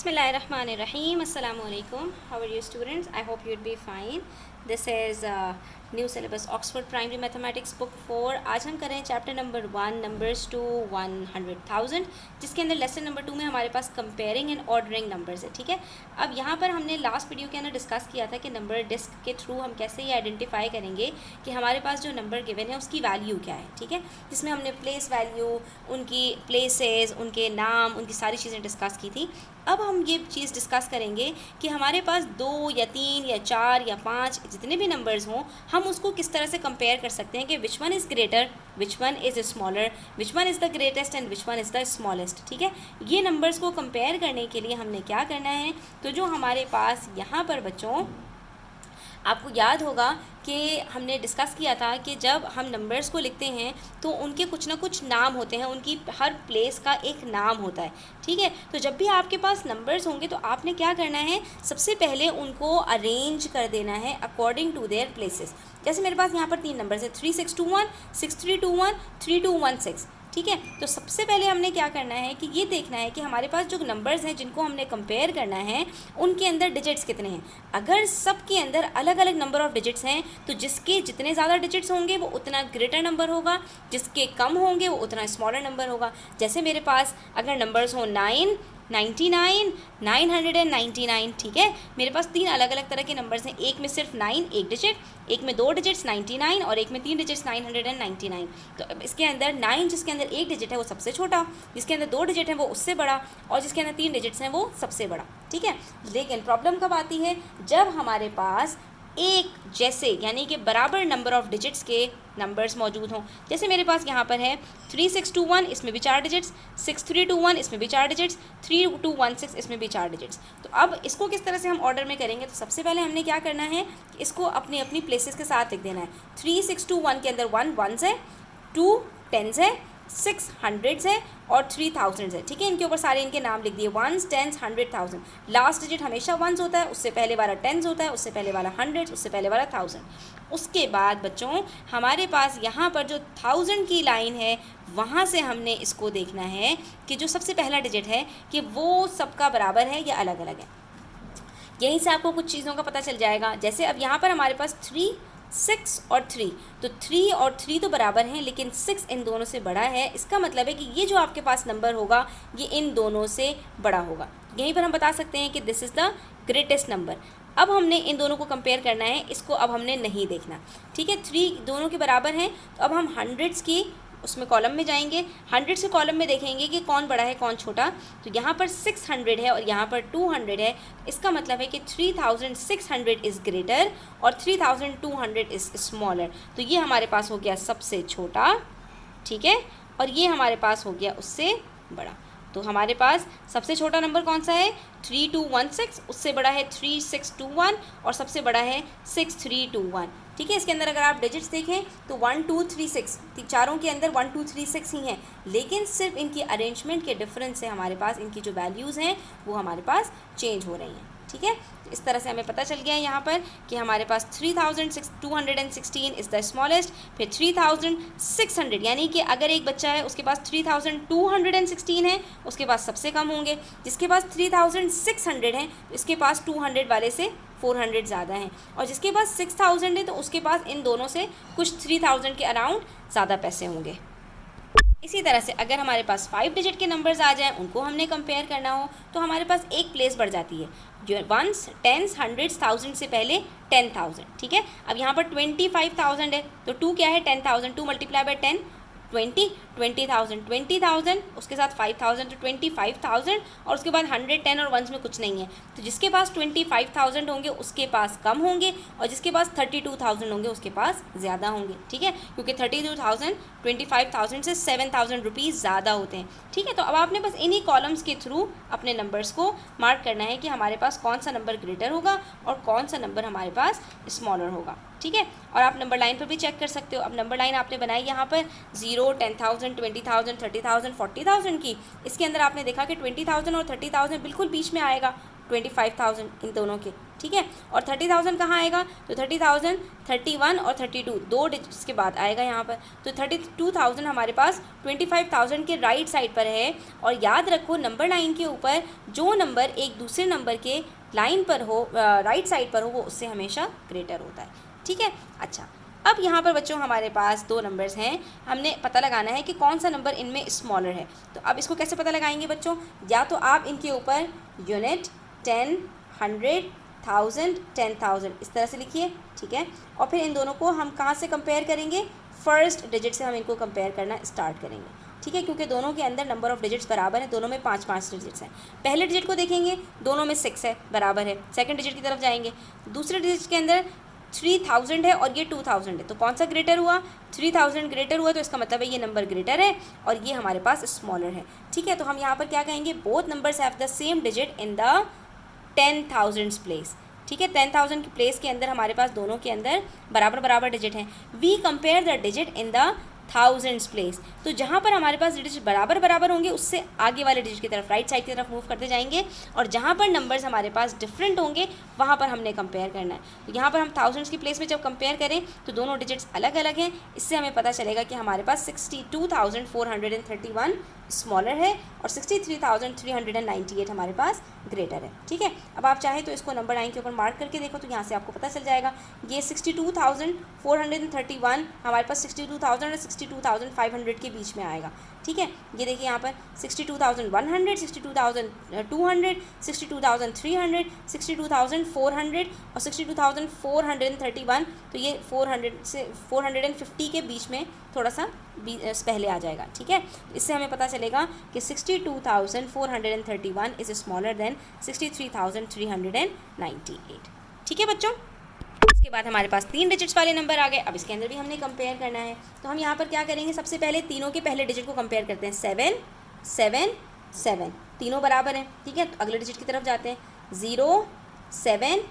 Bismillahirrahmanirrahim. Assalamu alaikum. How are you students? I hope you'd be fine. This is new syllabus Oxford primary mathematics book 4. आज हम कर रहे हैं chapter number 1 numbers to 100,000, जिसके अंदर lesson number 2 में हमारे पास कंपेयरिंग एंड ऑर्डरिंग नंबर्स है. ठीक है, अब यहाँ पर हमने लास्ट वीडियो के अंदर डिस्कस किया था कि नंबर डिस्क के थ्रू हम कैसे ये आइडेंटिफाई करेंगे कि हमारे पास जो नंबर गिवन है उसकी वैल्यू क्या है. ठीक है, जिसमें हमने प्लेस वैल्यू, उनकी प्लेसेस, उनके नाम, उनकी सारी चीज़ें डिस्कस की थी. अब हम ये चीज़ डिस्कस करेंगे कि हमारे पास 2 या 3 या 4 या 5 जितने भी नंबर्स हों, हम उसको किस तरह से कंपेयर कर सकते हैं कि which one is greater, which one is smaller, which one is the greatest and which one is the smallest. ठीक है, ये नंबर्स को कंपेयर करने के लिए हमने क्या करना है, तो जो हमारे पास यहाँ पर बच्चों आपको याद होगा कि हमने डिस्कस किया था कि जब हम नंबर्स को लिखते हैं तो उनके कुछ ना कुछ नाम होते हैं, उनकी हर प्लेस का एक नाम होता है. ठीक है, तो जब भी आपके पास नंबर्स होंगे तो आपने क्या करना है, सबसे पहले उनको अरेंज कर देना है अकॉर्डिंग टू देयर प्लेसेस. जैसे मेरे पास यहाँ पर 3 नंबर्स है, 3621, 6321, 3216. ठीक है, तो सबसे पहले हमने क्या करना है कि ये देखना है कि हमारे पास जो नंबर्स हैं जिनको हमने कंपेयर करना है उनके अंदर डिजिट्स कितने हैं. अगर सब के अंदर अलग अलग नंबर ऑफ़ डिजिट्स हैं तो जिसके जितने ज़्यादा डिजिट्स होंगे वो उतना ग्रेटर नंबर होगा, जिसके कम होंगे वो उतना स्मॉलर नंबर होगा. जैसे मेरे पास अगर नंबर्स हों 9, 99, 999. ठीक है, मेरे पास 3 अलग अलग तरह के नंबर्स हैं. एक में सिर्फ 9 एक डिजिट, एक में 2 डिजिट्स 99 और एक में 3 डिजिट्स 999. तो इसके अंदर 9 जिसके अंदर एक डिजिट है वो सबसे छोटा, जिसके अंदर 2 डिजिट है वो उससे बड़ा और जिसके अंदर 3 डिजिट्स हैं वो सबसे बड़ा. ठीक है, लेकिन प्रॉब्लम कब आती है, जब हमारे पास एक जैसे यानी कि बराबर नंबर ऑफ़ डिजिट्स के नंबर्स मौजूद हों. जैसे मेरे पास यहाँ पर है 3621, इसमें भी 4 डिजिट्स, 6321, इसमें भी 4 डिजिट्स, 3216, इसमें भी 4 डिजिट्स. तो अब इसको किस तरह से हम ऑर्डर में करेंगे, तो सबसे पहले हमने क्या करना है, इसको अपनी अपनी प्लेसेस के साथ लिख देना है. 3621 के अंदर 1 1s है, 2 10s है, 6 100s है और 3 1000s है. ठीक है, इनके ऊपर सारे इनके नाम लिख दिए, 1s 10s 100 1000. लास्ट डिजिट हमेशा 1s होता है, उससे पहले वाला 10s होता है, उससे पहले वाला 100s, उससे पहले वाला 1000. उसके बाद बच्चों हमारे पास यहाँ पर जो 1000 की लाइन है वहाँ से हमने इसको देखना है कि जो सबसे पहला डिजिट है कि वो सबका बराबर है या अलग अलग है. यहीं से आपको कुछ चीज़ों का पता चल जाएगा. जैसे अब यहाँ पर हमारे पास 3, 6 और 3, तो 3 और 3 तो बराबर हैं लेकिन 6 इन दोनों से बड़ा है. इसका मतलब है कि ये जो आपके पास नंबर होगा ये इन दोनों से बड़ा होगा. यहीं पर हम बता सकते हैं कि this is the greatest number. अब हमने इन दोनों को कंपेयर करना है, इसको अब हमने नहीं देखना. ठीक है, 3 दोनों के बराबर हैं तो अब हम हंड्रेड्स की उसमें कॉलम में जाएंगे, 100 से कॉलम में देखेंगे कि कौन बड़ा है कौन छोटा. तो यहाँ पर 600 है और यहाँ पर 200 है. इसका मतलब है कि 3600 इज़ ग्रेटर और 3200 इज़ स्मॉलर. तो ये हमारे पास हो गया सबसे छोटा. ठीक है, और ये हमारे पास हो गया उससे बड़ा. तो हमारे पास सबसे छोटा नंबर कौन सा है, 3216, उससे बड़ा है 3621 और सबसे बड़ा है 6321. ठीक है, इसके अंदर अगर आप डिजिट्स देखें तो 1 2 3 6, चारों के अंदर 1 2 3 6 ही हैं, लेकिन सिर्फ इनकी अरेंजमेंट के डिफरेंस से हमारे पास इनकी जो वैल्यूज़ हैं वो हमारे पास चेंज हो रही हैं. ठीक है, इस तरह से हमें पता चल गया है यहाँ पर कि हमारे पास 3216 इज़ द स्मॉलेस्ट. फिर 3600 यानी कि अगर एक बच्चा है उसके पास 3216 है, उसके पास सबसे कम होंगे. जिसके पास 3600 है इसके पास 200 वाले से 400 ज़्यादा हैं और जिसके पास 6000 है तो उसके पास इन दोनों से कुछ 3000 के अराउंड ज़्यादा पैसे होंगे. इसी तरह से अगर हमारे पास 5 डिजिट के नंबर्स आ जाएं, उनको हमने कंपेयर करना हो तो हमारे पास एक प्लेस बढ़ जाती है, जो 1s 10s 100s 1000 से पहले 10,000. ठीक है, अब यहाँ पर 25,000 है तो 2 क्या है 10,000, 2 मल्टीप्लाई बाय 10 20,000 उसके साथ 5,000 तो 25,000 और उसके बाद 100 10 और 1s में कुछ नहीं है. तो जिसके पास 25,000 होंगे उसके पास कम होंगे और जिसके पास 32,000 होंगे उसके पास ज़्यादा होंगे. ठीक है, क्योंकि 32,000 25,000 से 7,000 रुपीज़ ज़्यादा होते हैं. ठीक है, तो अब आपने बस इन्हीं कॉलम्स के थ्रू अपने नंबर्स को मार्क करना है कि हमारे पास कौन सा नंबर ग्रेटर होगा और कौन सा नंबर हमारे पास स्मॉलर होगा. ठीक है, और आप नंबर लाइन पर भी चेक कर सकते हो. अब नंबर लाइन आपने बनाई यहाँ पर 0 10,000 20,000 30,000 40,000 की. इसके अंदर आपने देखा कि 20,000 और 30,000 बिल्कुल बीच में आएगा, 25,000 इन दोनों के. ठीक है। और 30,000 कहाँ आएगा, तो 30,000 31 और 32 दो डिजिट्स के बाद आएगा यहाँ पर। तो 32,000 हमारे पास 25,000 के राइट साइड पर है। और याद रखो नंबर लाइन के ऊपर जो नंबर एक दूसरे नंबर के लाइन पर हो, राइट साइड पर हो, वो उससे हमेशा ग्रेटर होता है, ठीक है। अच्छा, अब यहाँ पर बच्चों हमारे पास दो नंबर्स हैं, हमने पता लगाना है कि कौन सा नंबर इनमें स्मॉलर है। तो अब इसको कैसे पता लगाएंगे बच्चों, या तो आप इनके ऊपर यूनिट 10, 100, 1000, 10,000 इस तरह से लिखिए, ठीक है। और फिर इन दोनों को हम कहाँ से कंपेयर करेंगे, फर्स्ट डिजिट से हम इनको कंपेयर करना स्टार्ट करेंगे, ठीक है, क्योंकि दोनों के अंदर नंबर ऑफ डिजिट्स बराबर है, दोनों में 5-5 डिजिट्स हैं। पहले डिजिट को देखेंगे, दोनों में 6 है, बराबर है। सेकंड डिजिट की तरफ जाएंगे, दूसरे डिजिट के अंदर 3000 है और ये 2000 है, तो कौन सा ग्रेटर हुआ, 3000 ग्रेटर हुआ, तो इसका मतलब है ये नंबर ग्रेटर है और ये हमारे पास स्मॉलर है, ठीक है। तो हम यहाँ पर क्या कहेंगे, both numbers have the same digit in the 10,000 place, ठीक है। 10,000 की प्लेस के अंदर हमारे पास दोनों के अंदर बराबर बराबर डिजिट हैं। We compare the digit in the thousands place, तो जहाँ पर हमारे पास डिजिट बराबर बराबर होंगे उससे आगे वाले डिजिट की तरफ, राइट साइड की तरफ मूव करते जाएंगे, और जहाँ पर नंबर्स हमारे पास डिफरेंट होंगे वहाँ पर हमने कंपेयर करना है। तो यहाँ पर हम थाउजेंड्स की प्लेस में जब कंपेयर करें तो दोनों डिजिट्स अलग अलग हैं, इससे हमें पता चलेगा कि हमारे पास 62,431 स्मॉलर है और 63,398 हमारे पास ग्रेटर है, ठीक है। अब आप चाहे तो इसको नंबर लाइन के ऊपर मार्क करके देखो, तो यहाँ से आपको पता चल जाएगा ये 62,431 हमारे पास 62,000 और 62,500 के बीच में आएगा, ठीक है। ये देखिए यहाँ पर 62,100, 62,200, 62,300, 62,400 और 62,431, तो ये 400 से 450 के बीच में थोड़ा सा पहले आ जाएगा, ठीक है। इससे हमें पता चलेगा कि 62,431 इज़ स्मॉलर देन 63,398, ठीक है बच्चों। इसके बाद हमारे पास 3 डिजिट्स वाले नंबर आ गए। अब इसके अंदर भी हमने कंपेयर करना है, तो हम यहाँ पर क्या करेंगे, सबसे पहले तीनों के पहले डिजिट को कंपेयर करते हैं। 7, 7, 7 तीनों बराबर हैं, ठीक है। तो अगले डिजिट की तरफ जाते हैं, 0, 7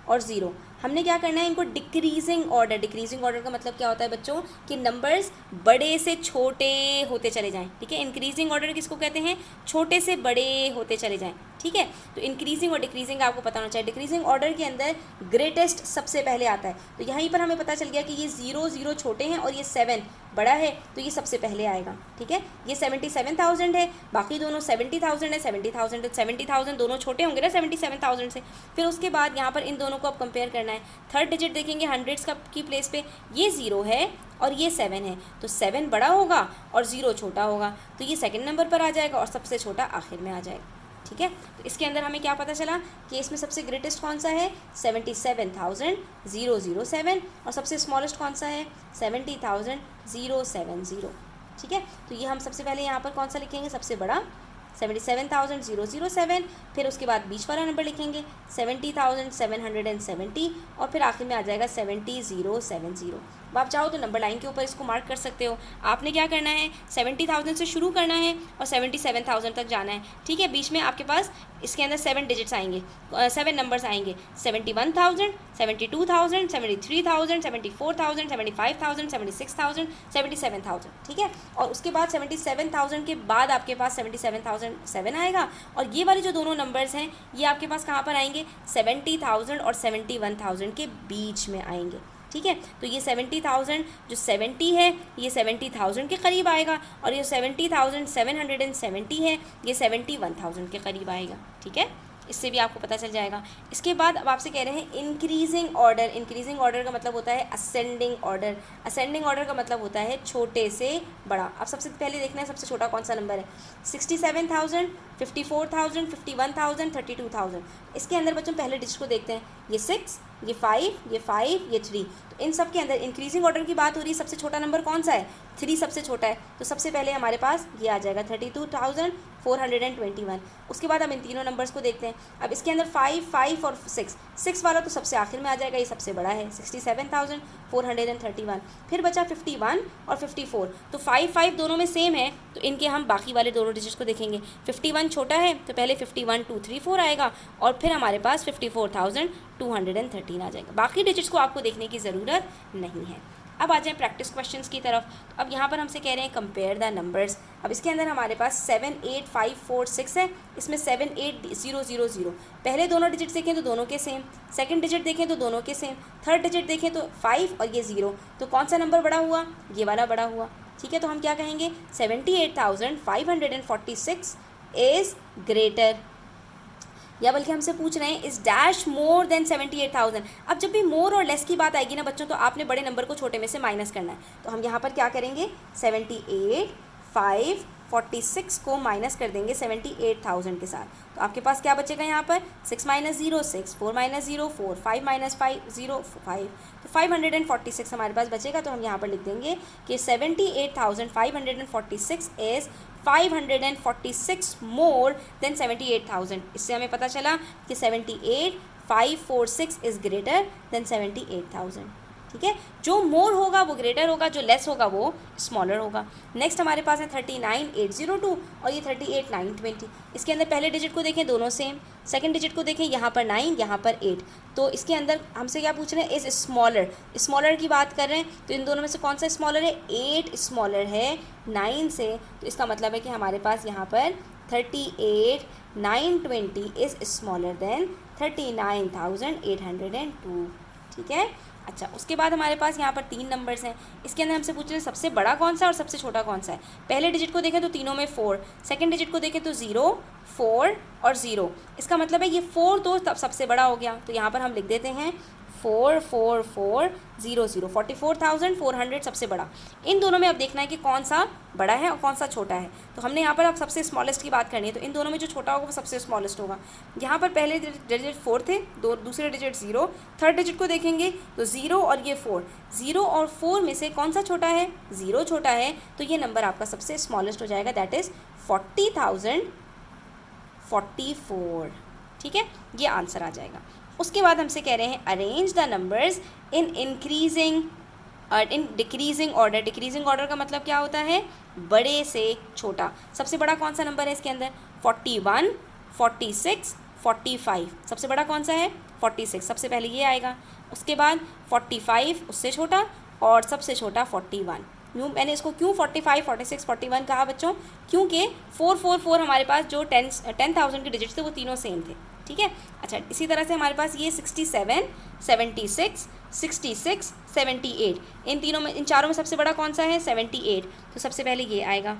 और 0। हमने क्या करना है, इनको डिक्रीजिंग ऑर्डर, डिक्रीजिंग ऑर्डर का मतलब क्या होता है बच्चों, कि नंबर्स बड़े से छोटे होते चले जाएं, ठीक है। इंक्रीजिंग ऑर्डर किसको कहते हैं, छोटे से बड़े होते चले जाएं, ठीक है। तो इंक्रीजिंग और डिक्रीजिंग आपको पता होना चाहिए। डिक्रीजिंग ऑर्डर के अंदर ग्रेटेस्ट सबसे पहले आता है, तो यहीं पर हमें पता चल गया कि ये 0, 0 छोटे हैं और ये 7 बड़ा है, तो ये सबसे पहले आएगा, ठीक है। ये 77,000 है, बाकी दोनों 70,000 है, 70,000 70,000 दोनों छोटे होंगे ना 77,000 से। फिर उसके बाद यहाँ पर इन दोनों को अब कंपेयर करना है। थर्ड डिजिट देखेंगे हंड्रेड्स का की प्लेस पे, ये 0 है और ये 7 है, तो 7 बड़ा होगा और 0 छोटा होगा, तो ये सेकंड नंबर पर आ जाएगा और सबसे छोटा आखिर में आ जाएगा, ठीक है। तो इसके अंदर हमें क्या पता चला कि इसमें सबसे ग्रेटेस्ट कौन सा है, 77,007 और सबसे स्मॉलेस्ट कौन सा है, 70,070, ठीक है। तो ये हम सबसे पहले यहाँ पर कौन सा लिखेंगे, सबसे बड़ा 77,007, फिर उसके बाद बीच वाला नंबर लिखेंगे 70,770 और फिर आखिर में आ जाएगा 70,070। अब आप चाहो तो नंबर लाइन के ऊपर इसको मार्क कर सकते हो। आपने क्या करना है, 70,000 से शुरू करना है और 77,000 तक जाना है, ठीक है। बीच में आपके पास इसके अंदर 7 डिजिट्स आएंगे, 7 नंबर्स आएंगे, 71,000, 72,000, 73,000, 74,000, 75,000, 76,000, 77,000, ठीक है। और उसके बाद 77,000 के बाद आपके पास 77,007 आएगा और ये वाले जो दोनों नंबर्स हैं ये आपके पास कहाँ पर आएंगे, 70,000 और 71,000 के बीच में आएंगे, ठीक है। तो ये 70,000 जो 70 है ये 70,000 के करीब आएगा और ये 70,770 है ये 71,000 के करीब आएगा, ठीक है। इससे भी आपको पता चल जाएगा। इसके बाद अब आपसे कह रहे हैं इंक्रीजिंग ऑर्डर। इंक्रीजिंग ऑर्डर का मतलब होता है असेंडिंग ऑर्डर। असेंडिंग ऑर्डर का मतलब होता है छोटे से बड़ा। अब सबसे पहले देखना है सबसे छोटा कौन सा नंबर है, 67,000, 54,000, 51,000, 32,000। इसके अंदर बच्चों पहले डिजिट को देखते हैं, ये 6, ये 5, ये 5, ये 3। तो इन सब के अंदर इंक्रीजिंग ऑर्डर की बात हो रही है, सबसे छोटा नंबर कौन सा है, 3 सबसे छोटा है, तो सबसे पहले हमारे पास ये आ जाएगा 32,421। उसके बाद हम इन तीनों नंबर्स को देखते हैं। अब इसके अंदर 5, 5 और 6 वाला तो सबसे आखिर में आ जाएगा, ये सबसे बड़ा है 67,431। फिर बचा 51 और 54, तो 5, 5 दोनों में सेम है, तो इनके हम बाकी वाले दोनों डिजिट्स को देखेंगे। 51 छोटा है तो पहले 51, 2, 3, 4 आएगा और फिर हमारे पास 54,213 आ जाएगा। बाकी डिजिट्स को आपको देखने की ज़रूरत नहीं है। अब आ जाएँ प्रैक्टिस क्वेश्चंस की तरफ। तो अब यहाँ पर हमसे कह रहे हैं कंपेयर द नंबर्स। अब इसके अंदर हमारे पास 7 8 5 4 6 है, इसमें 7 8 0 0 0। पहले दोनों डिजिट देखें तो दोनों के सेम, सेकंड डिजिट देखें तो दोनों के सेम, थर्ड डिजिट देखें तो 5 और ये 0। तो कौन सा नंबर बड़ा हुआ? ये वाला बड़ा हुआ। ठीक है, तो हम क्या कहेंगे? 78,546 इज़ ग्रेटर, या बल्कि हमसे पूछ रहे हैं इज़ डैश मोर देन 78,000। अब जब भी मोर और लेस की बात आएगी ना बच्चों, तो आपने बड़े नंबर को छोटे में से माइनस करना है। तो हम यहाँ पर क्या करेंगे? 78,546 को माइनस कर देंगे 78,000 के साथ। तो आपके पास क्या बचेगा यहाँ पर? 6 - 0 6, 4 - 0 4, 5 - 5 0 5। तो 546 हमारे पास बचेगा। तो हम यहाँ पर लिख देंगे कि 78,546 इज़ 546 मोर देन 78,000। इससे हमें पता चला कि 78,546 इज़ ग्रेटर देन 78,000। ठीक है, जो मोर होगा वो ग्रेटर होगा, जो लेस होगा वो स्मॉलर होगा। नेक्स्ट हमारे पास है 39,802 और ये 38,920। इसके अंदर पहले डिजिट को देखें दोनों सेम, सेकंड डिजिट को देखें यहाँ पर 9 यहाँ पर 8। तो इसके अंदर हमसे क्या पूछ रहे हैं? इज़ स्मॉलर, स्मॉलर की बात कर रहे हैं। तो इन दोनों में से कौन सा स्मॉलर है? 8 स्मॉलर है 9 से। तो इसका मतलब है कि हमारे पास यहाँ पर 38,920 इज़ स्मॉलर देन 39,802। ठीक है, अच्छा उसके बाद हमारे पास यहाँ पर 3 नंबर्स हैं। इसके अंदर हमसे पूछ रहे हैं सबसे बड़ा कौन सा है और सबसे छोटा कौन सा है। पहले डिजिट को देखें तो तीनों में 4, सेकंड डिजिट को देखें तो 0 4 और 0। इसका मतलब है ये 4 तो तब सबसे बड़ा हो गया। तो यहाँ पर हम लिख देते हैं 4 4 4 0 0, 44,400 सबसे बड़ा। इन दोनों में अब देखना है कि कौन सा बड़ा है और कौन सा छोटा है। तो हमने यहाँ पर अब सबसे स्मॉलेस्ट की बात करनी है। तो इन दोनों में जो छोटा होगा वो सबसे स्मॉलेस्ट होगा। यहाँ पर पहले डिजिट 4 थे, दूसरे डिजिट 0, थर्ड डिजिट को देखेंगे तो 0 और ये 4। 0 और 4 में से कौन सा छोटा है? 0 छोटा है। तो ये नंबर आपका सबसे स्मॉलेस्ट हो जाएगा, दैट इज़ 40,044। ठीक है, ये आंसर आ जाएगा। उसके बाद हमसे कह रहे हैं arrange the numbers in increasing और in decreasing order. Decreasing order का मतलब क्या होता है? बड़े से छोटा। सबसे बड़ा कौन सा नंबर है इसके अंदर? 41 46 45। सबसे बड़ा कौन सा है? 46, सबसे पहले ये आएगा। उसके बाद 45 उससे छोटा और सबसे छोटा 41। यूँ मैंने इसको क्यों 45 46 41 कहा बच्चों? क्योंकि 4 4 4 हमारे पास जो 10,000 के डिजिट्स थे वो तीनों सेम थे। ठीक है, अच्छा इसी तरह से हमारे पास ये 67 76 66 78। इन तीनों में, इन चारों में सबसे बड़ा कौन सा है? 78। तो सबसे पहले ये आएगा।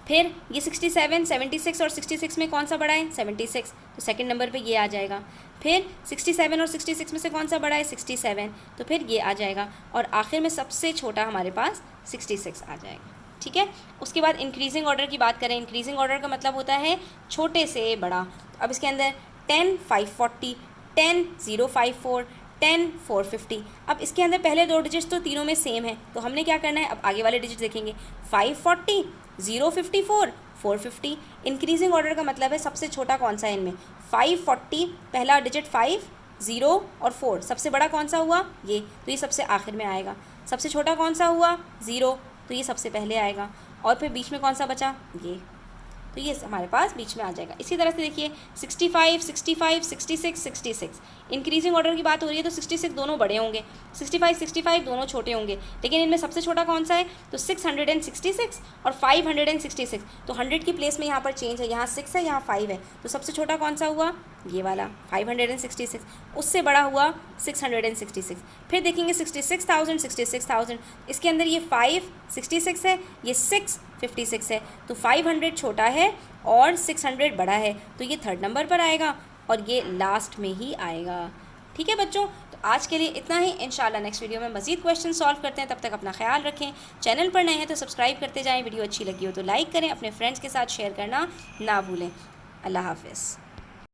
फिर ये 67 76 और 66 में कौन सा बड़ा है? 76। तो सेकंड नंबर पे ये आ जाएगा। फिर 67 और 66 में से कौन सा बड़ा है? 67। तो फिर ये आ जाएगा और आखिर में सबसे छोटा हमारे पास 66 आ जाएगा। ठीक है, उसके बाद इंक्रीजिंग ऑर्डर की बात करें। इंक्रीजिंग ऑर्डर का मतलब होता है छोटे से बड़ा। अब इसके अंदर 10 540, 10 054, 10 450। अब इसके अंदर पहले दो डिजिट्स तो तीनों में सेम है। तो हमने क्या करना है? अब आगे वाले डिजिट देखेंगे। 540 054 450। इंक्रीजिंग ऑर्डर का मतलब है सबसे छोटा कौन सा है इनमें? 540 पहला डिजिट 5 0 और 4, सबसे बड़ा कौन सा हुआ? ये। तो ये सबसे आखिर में आएगा। सबसे छोटा कौन सा हुआ? 0। तो ये सबसे पहले आएगा। और फिर बीच में कौन सा बचा? ये। तो ये हमारे पास बीच में आ जाएगा। इसी तरह से देखिए 65 65 66 66। इंक्रीजिंग ऑर्डर की बात हो रही है तो 66 दोनों बड़े होंगे, 65 65 दोनों छोटे होंगे। लेकिन इनमें सबसे छोटा कौन सा है? तो 666 और 566। तो 100 की प्लेस में यहाँ पर चेंज है, यहाँ 6 है यहाँ 5 है। तो सबसे छोटा कौन सा हुआ? ये वाला 566। उससे बड़ा हुआ 666। फिर देखेंगे 66,000 66,000। इसके अंदर ये 5 66 है, ये 6 56 है। तो 500 छोटा है और 600 बड़ा है। तो ये थर्ड नंबर पर आएगा और ये लास्ट में ही आएगा। ठीक है बच्चों, तो आज के लिए इतना ही। इंशाल्लाह नेक्स्ट वीडियो में मज़ीद क्वेश्चन सॉल्व करते हैं। तब तक अपना ख्याल रखें। चैनल पर नए हैं तो सब्सक्राइब करते जाएं। वीडियो अच्छी लगी हो तो लाइक करें। अपने फ्रेंड्स के साथ शेयर करना ना भूलें। अल्लाह हाफ़िज़।